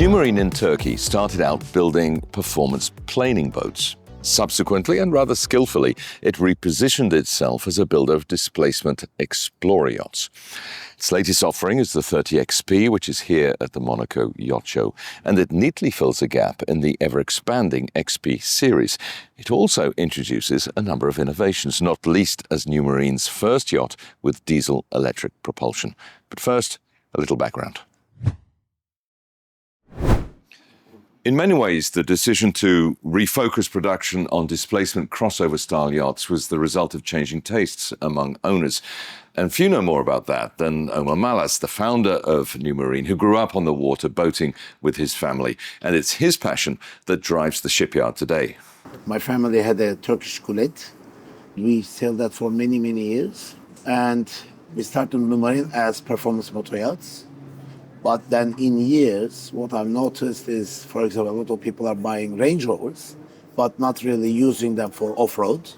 Numarine in Turkey started out building performance planing boats. Subsequently, and rather skillfully, it repositioned itself as a builder of displacement explorer yachts. Its latest offering is the 30XP, which is here at the Monaco Yacht Show, and it neatly fills a gap in the ever-expanding XP series. It also introduces a number of innovations, not least as Numarine's first yacht with diesel-electric propulsion. But first, a little background. In many ways, the decision to refocus production on displacement crossover-style yachts was the result of changing tastes among owners. And few know more about that than Ömer Malaz, the founder of Numarine, who grew up on the water boating with his family. And it's his passion that drives the shipyard today. My family had a Turkish Kulet. We sailed that for many, many years. And we started Numarine as performance motor yachts. But then in years, what I've noticed is, for example, a lot of people are buying Range Rovers, but not really using them for off-road,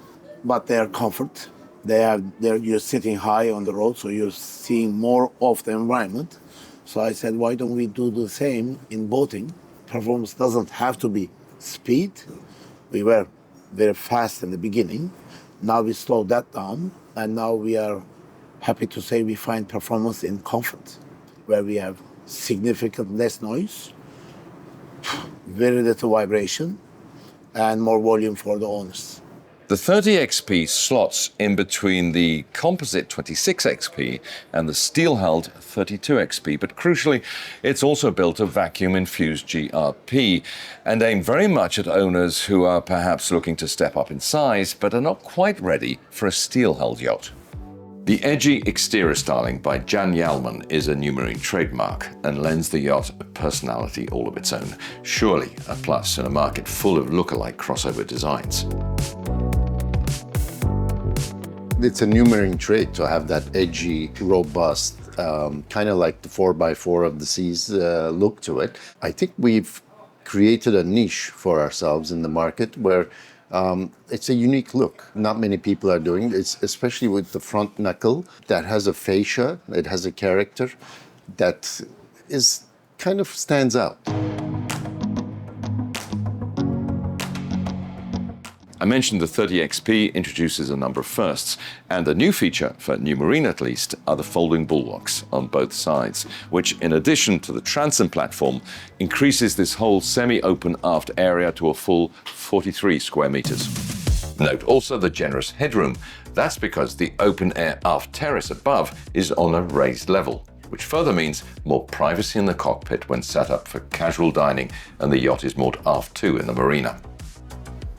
but they are comfort. You're sitting high on the road, so you're seeing more of the environment. So I said, why don't we do the same in boating? Performance doesn't have to be speed. We were very fast in the beginning. Now we slowed that down, and now we are happy to say we find performance in comfort, where we have significant less noise, very little vibration, and more volume for the owners. The 30XP slots in between the composite 26XP and the steel-hulled 32XP, but crucially, it's also built a vacuum-infused GRP and aimed very much at owners who are perhaps looking to step up in size, but are not quite ready for a steel-hulled yacht. The edgy exterior styling by Yalman is a Numarine trademark and lends the yacht a personality all of its own. Surely a plus in a market full of look-alike crossover designs. It's a Numarine trait to have that edgy, robust, kind of like the 4x4 of the seas look to it. I think we've created a niche for ourselves in the market where it's a unique look. Not many people are doing it, especially with the front knuckle that has a fascia, it has a character that is kind of stands out. I mentioned the 30XP introduces a number of firsts, and a new feature, for Numarine at least, are the folding bulwarks on both sides, which, in addition to the transom platform, increases this whole semi-open aft area to a full 43 square meters. Note also the generous headroom. That's because the open-air aft terrace above is on a raised level, which further means more privacy in the cockpit when set up for casual dining, and the yacht is moored aft too in the marina.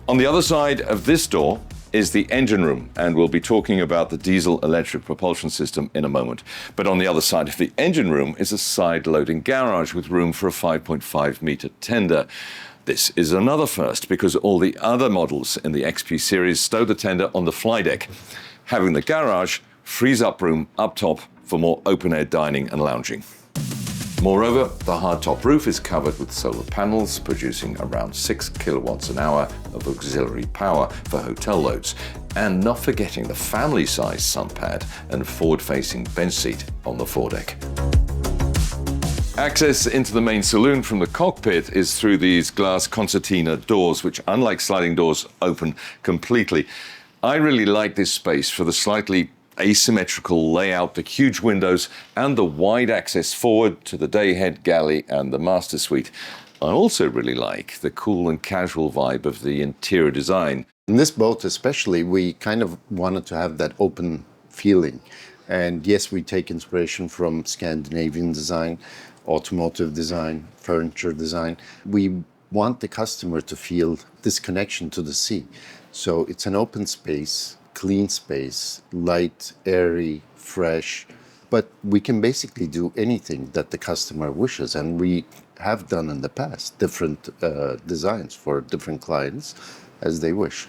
On the other side of this door is the engine room, and we'll be talking about the diesel-electric propulsion system in a moment. But on the other side of the engine room is a side-loading garage with room for a 5.5-meter tender. This is another first because all the other models in the XP series stow the tender on the fly deck. Having the garage frees up room up top for more open-air dining and lounging. Moreover, the hardtop roof is covered with solar panels, producing around 6 kilowatts an hour of auxiliary power for hotel loads, and not forgetting the family-sized sun pad and forward-facing bench seat on the foredeck. Access into the main saloon from the cockpit is through these glass concertina doors, which, unlike sliding doors, open completely. I really like this space for the slightly asymmetrical layout, the huge windows, and the wide access forward to the dayhead galley and the master suite. I also really like the cool and casual vibe of the interior design. In this boat especially, we kind of wanted to have that open feeling. And yes, we take inspiration from Scandinavian design, automotive design, furniture design. We want the customer to feel this connection to the sea. So it's an open space, clean space, light, airy, fresh, but we can basically do anything that the customer wishes, and we have done in the past different designs for different clients as they wish.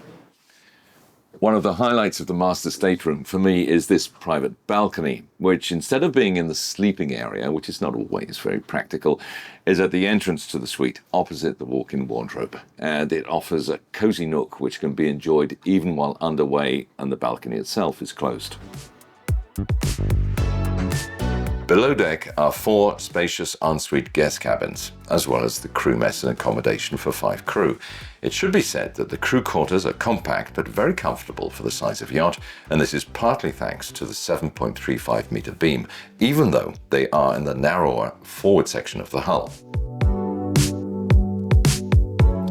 One of the highlights of the master stateroom for me is this private balcony, which instead of being in the sleeping area, which is not always very practical, is at the entrance to the suite opposite the walk-in wardrobe. And it offers a cozy nook which can be enjoyed even while underway and the balcony itself is closed. Below deck are 4 spacious ensuite guest cabins, as well as the crew mess and accommodation for 5 crew. It should be said that the crew quarters are compact but very comfortable for the size of yacht, and this is partly thanks to the 7.35 meter beam, even though they are in the narrower forward section of the hull.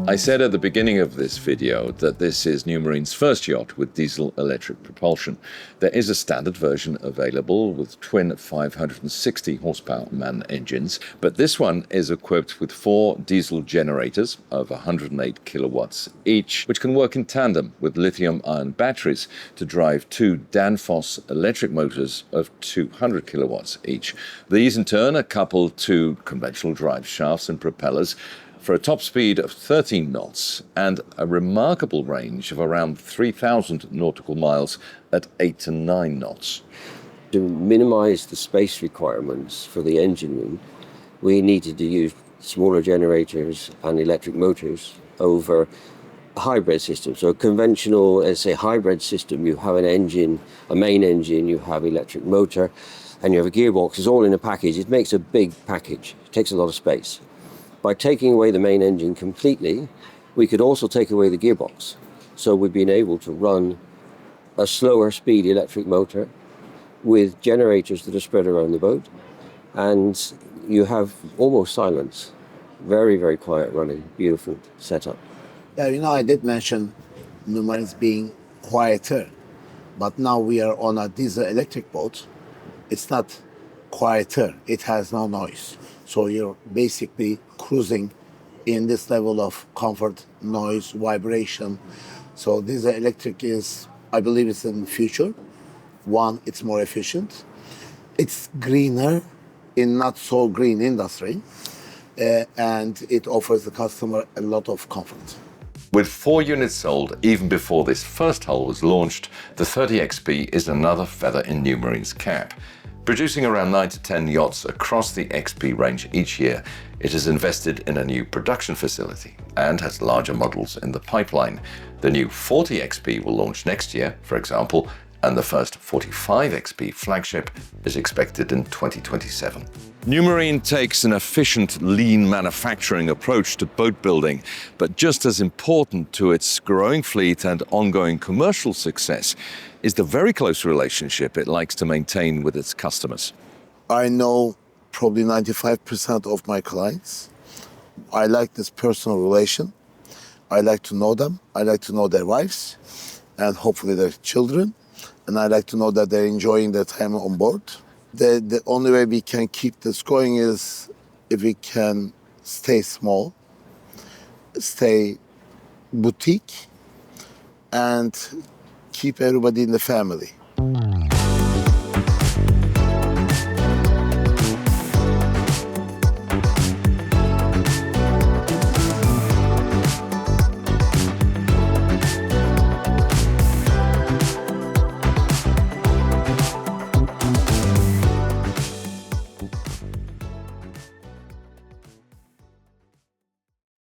I said at the beginning of this video that this is Numarine's first yacht with diesel-electric propulsion. There is a standard version available with twin 560 horsepower MAN engines, but this one is equipped with 4 diesel generators of 108 kilowatts each, which can work in tandem with lithium-ion batteries to drive 2 Danfoss electric motors of 200 kilowatts each. These in turn are coupled to conventional drive shafts and propellers for a top speed of 13 knots and a remarkable range of around 3,000 nautical miles at 8 to 9 knots. To minimise the space requirements for the engine room, we needed to use smaller generators and electric motors over a hybrid system. So a conventional, let's say, hybrid system, you have an engine, a main engine, you have electric motor, and you have a gearbox. It's all in a package. It makes a big package. It takes a lot of space. By taking away the main engine completely, we could also take away the gearbox. So we've been able to run a slower speed electric motor with generators that are spread around the boat, and you have almost silence. Very, very quiet running, beautiful setup. Yeah, I did mention Numarine's being quieter, but now we are on a diesel electric boat. It's not quieter, it has no noise. So you're basically cruising in this level of comfort, noise, vibration. So diesel electric is, I believe it's in the future. One, it's more efficient. It's greener in not so green industry. And it offers the customer a lot of comfort. With 4 units sold even before this first hull was launched, the 30XP is another feather in Numarine's cap. Producing around 9 to 10 yachts across the XP range each year, it has invested in a new production facility and has larger models in the pipeline. The new 40XP will launch next year, for example, and the first 45XP flagship is expected in 2027. Numarine takes an efficient, lean manufacturing approach to boat building, but just as important to its growing fleet and ongoing commercial success is the very close relationship it likes to maintain with its customers. I know probably 95% of my clients. I like this personal relation. I like to know them. I like to know their wives and hopefully their children. And I like to know that they're enjoying their time on board. The only way we can keep this going is if we can stay small, stay boutique, and keep everybody in the family.